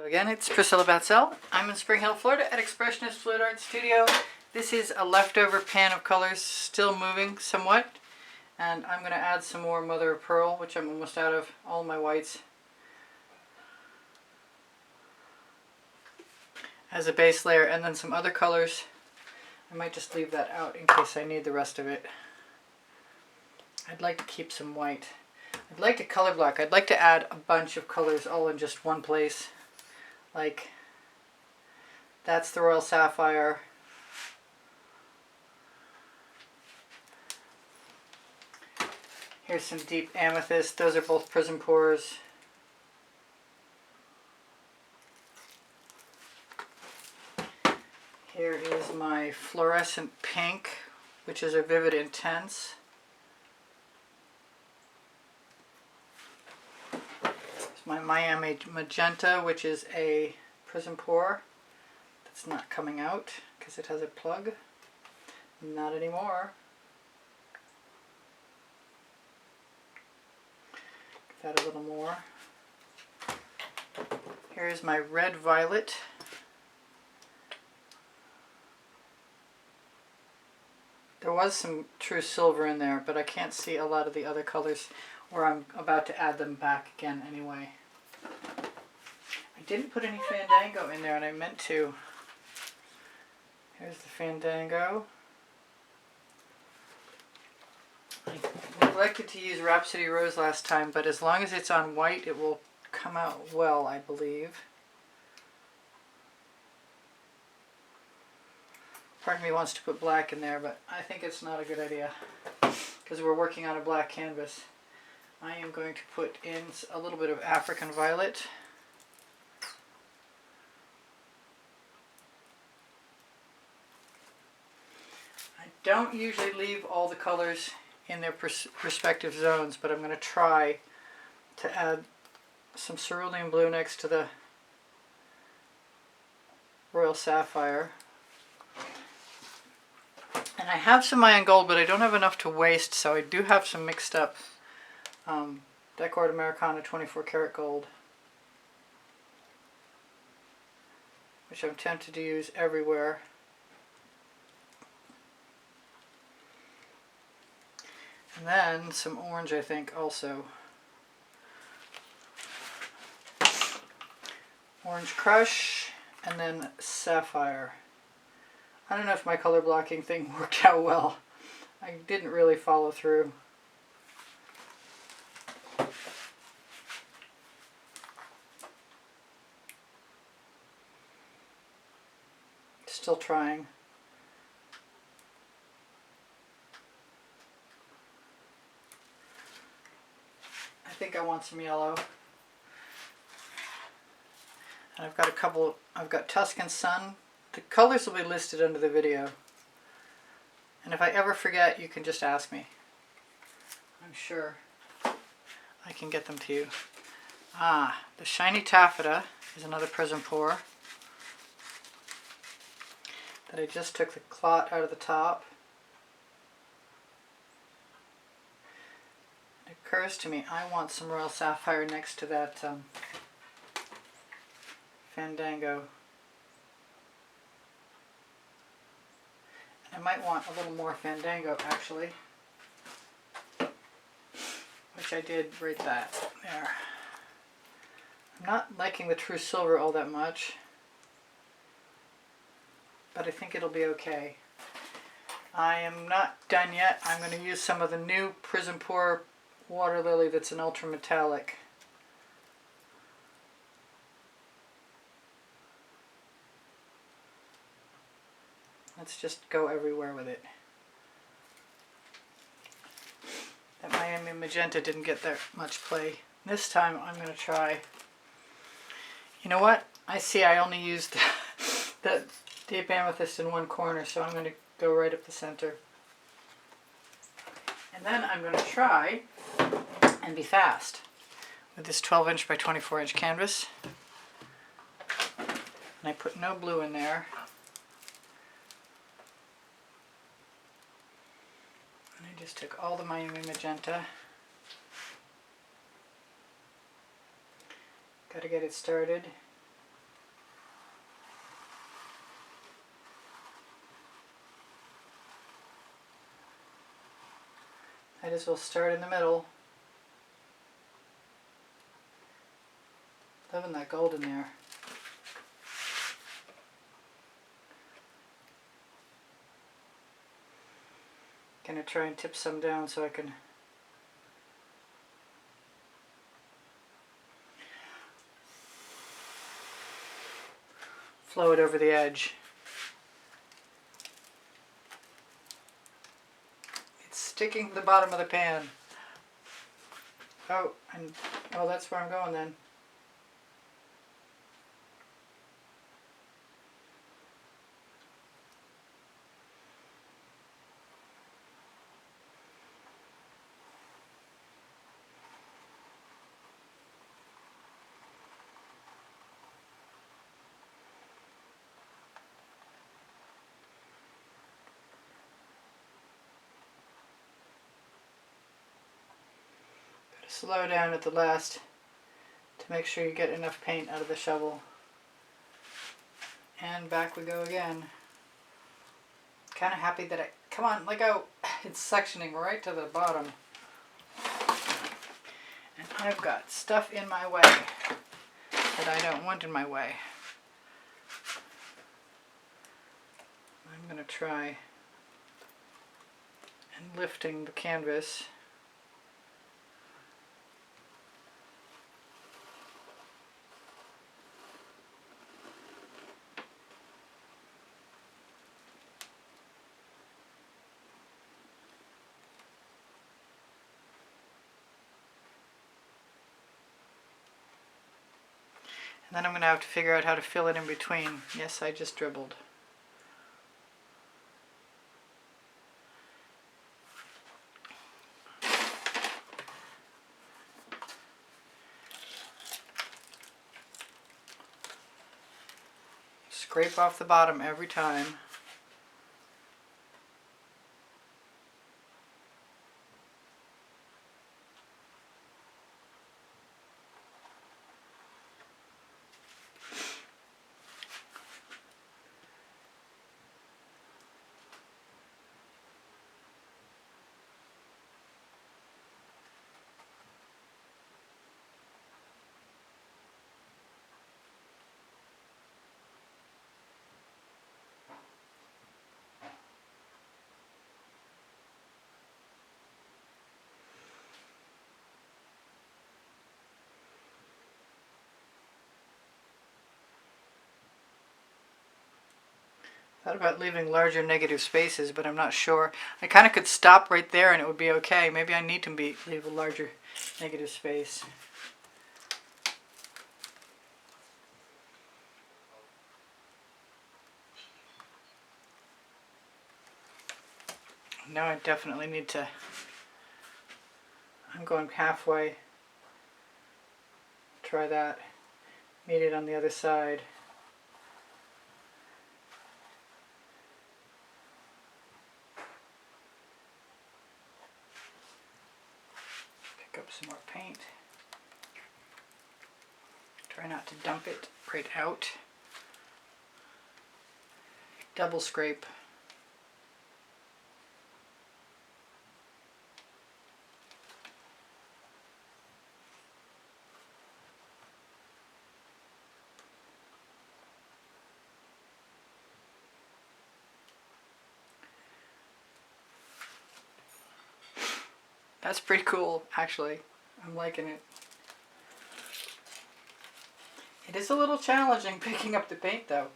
Again, it's Priscilla Batzel. I'm in Spring Hill, Florida at Expressionist Fluid Art Studio. This is a leftover pan of colors, still moving somewhat. And I'm going to add some more mother of pearl, which I'm almost out of all my whites, as a base layer, and then some other colors. I might just leave that out in case I need the rest of it. I'd like to keep some white. I'd like to color block. I'd like to add a bunch of colors all in just one place. Like, that's the Royal Sapphire. Here's some deep amethyst. Those are both prism pours. Here is my fluorescent pink, which is a vivid intense. There's my Miami magenta, which is a prism pour. That's not coming out because it has a plug. Not anymore. Add a little more. Here's my red violet. There was some true silver in there, but I can't see a lot of the other colors where I'm about to add them back again anyway. I didn't put any Fandango in there and I meant to. Here's the Fandango. I neglected to use Rhapsody Rose last time, but as long as it's on white, it will come out well, I believe. Part of me wants to put black in there, but I think it's not a good idea because we're working on a black canvas. I am going to put in a little bit of African violet. I don't usually leave all the colors in their respective zones, but I'm going to try to add some cerulean blue next to the Royal Sapphire. And I have some Mayan gold, but I don't have enough to waste, so I do have some mixed up Decor Americana 24 karat gold, which I'm tempted to use everywhere. And then some orange, I think, also. Orange Crush, and then Sapphire. I don't know if my color blocking thing worked out well. I didn't really follow through. Still trying. I think I want some yellow. And I've got a couple, I've got Tuscan Sun. The colors will be listed under the video. And if I ever forget, you can just ask me. I'm sure I can get them to you. Ah, the Shiny Taffeta is another prism pour that I just took the clot out of the top. It occurs to me I want some Royal Sapphire next to that Fandango. I might want a little more Fandango actually, which I did right there. I'm not liking the true silver all that much, but I think it'll be okay. I am not done yet. I'm going to use some of the new Prism Pour Waterlily that's an ultra metallic. Let's just go everywhere with it. That Miami Magenta didn't get that much play. This time I'm going to try. You know what? I see I only used the deep amethyst in one corner, so I'm going to go right up the center. And then I'm going to try and be fast with this 12" by 24" canvas. And I put no blue in there. And I just took all the Miami Magenta. Got to get it started. Might as well start in the middle. Loving that gold in there. Gonna try and tip some down so I can flow it over the edge. It's sticking to the bottom of the pan. Oh, that's where I'm going then. Slow down at the last to make sure you get enough paint out of the shovel. And back we go again. Kind of happy that come on, let go. It's sectioning right to the bottom. And I've got stuff in my way that I don't want in my way. I'm going to try and lifting the canvas. And then I'm going to have to figure out how to fill it in between. Yes, I just dribbled. Scrape off the bottom every time. Thought about leaving larger negative spaces, but I'm not sure. I kind of could stop right there and it would be okay. Maybe I need to leave a larger negative space. Now I definitely need to, I'm going halfway. Try that. Meet it on the other side. Pick up some more paint. Try not to dump it right out. Double scrape. That's pretty cool, actually. I'm liking it. It is a little challenging picking up the paint, though.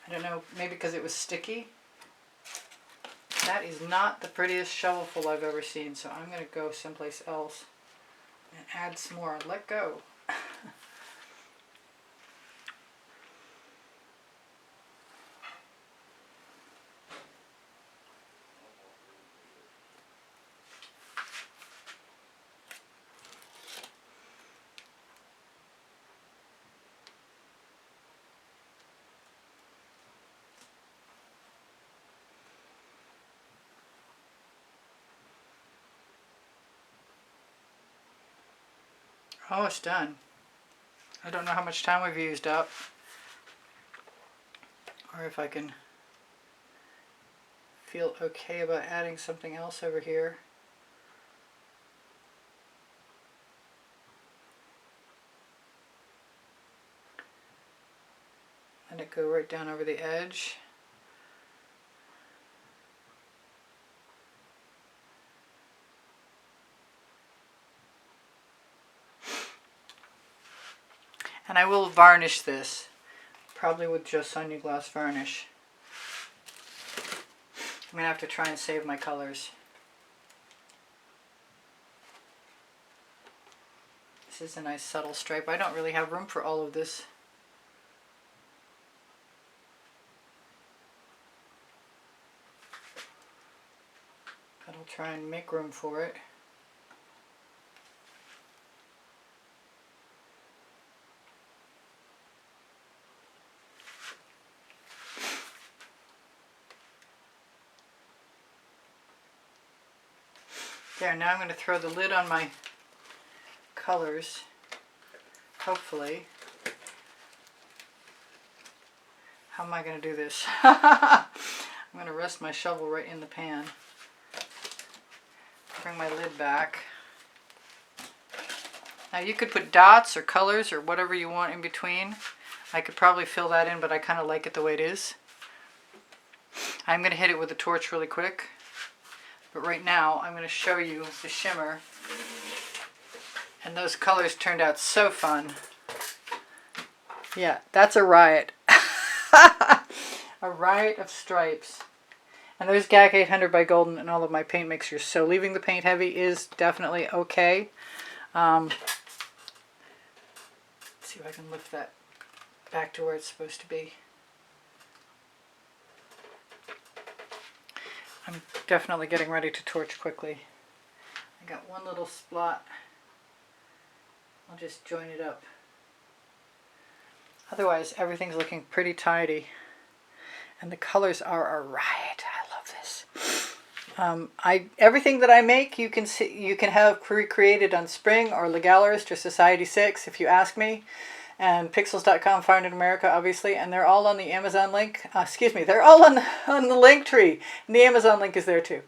I don't know, maybe because it was sticky. That is not the prettiest shovelful I've ever seen, so I'm going to go someplace else and add some more. Let go. Oh, it's done. I don't know how much time we've used up, or if I can feel okay about adding something else over here. Let it go right down over the edge. And I will varnish this, probably with just Sonia Gloss varnish. I'm going to have to try and save my colors. This is a nice subtle stripe. I don't really have room for all of this. But I'll try and make room for it. There, now I'm going to throw the lid on my colors, hopefully. How am I going to do this? I'm going to rest my shovel right in the pan. Bring my lid back. Now you could put dots or colors or whatever you want in between. I could probably fill that in, but I kind of like it the way it is. I'm going to hit it with a torch really quick. But right now, I'm going to show you the shimmer. And those colors turned out so fun. Yeah, that's a riot. A riot of stripes. And there's GAC 800 by Golden and all of my paint mixtures. So leaving the paint heavy is definitely okay. Let's see if I can lift that back to where it's supposed to be. I'm definitely getting ready to torch quickly. I got one little spot. I'll just join it up. Otherwise, everything's looking pretty tidy. And the colors are a riot. I love this. Everything that I make, you can have recreated on Spring or Legalist or Society 6 if you ask me. And Pixels.com found in America, obviously, and they're all on the Amazon link. Excuse me, they're all on the link tree, and the Amazon link is there too.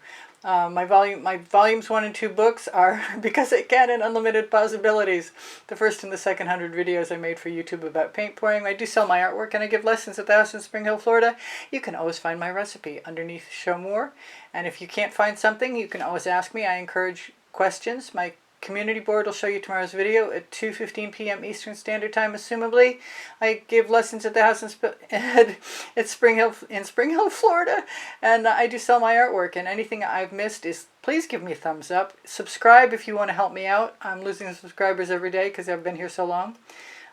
My volumes 1 and 2 books are Because It Can and Unlimited Possibilities. The first and the second 100 videos I made for YouTube about paint pouring. I do sell my artwork and I give lessons at the house in Spring Hill, Florida. You can always find my recipe underneath Show More. And if you can't find something, you can always ask me. I encourage questions. My community board will show you tomorrow's video at 2:15 p.m. Eastern Standard Time, assumably. I give lessons at the house in Spring Hill, Florida, and I do sell my artwork. And anything I've missed is please give me a thumbs up. Subscribe if you want to help me out. I'm losing subscribers every day because I've been here so long.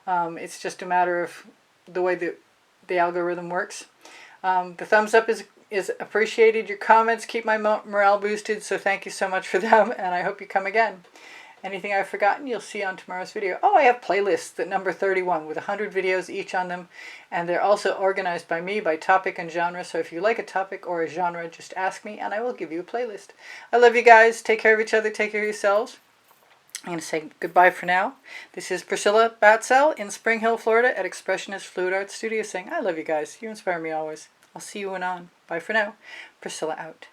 It's just a matter of the way the algorithm works. The thumbs up is appreciated. Your comments keep my morale boosted, so thank you so much for them, and I hope you come again. Anything I've forgotten, you'll see on tomorrow's video. Oh, I have playlists at number 31 with 100 videos each on them, and they're also organized by me by topic and genre, so if you like a topic or a genre, just ask me, and I will give you a playlist. I love you guys. Take care of each other. Take care of yourselves. I'm going to say goodbye for now. This is Priscilla Batzell in Spring Hill, Florida at Expressionist Fluid Art Studio saying, I love you guys. You inspire me always. I'll see you anon. Bye for now. Priscilla out.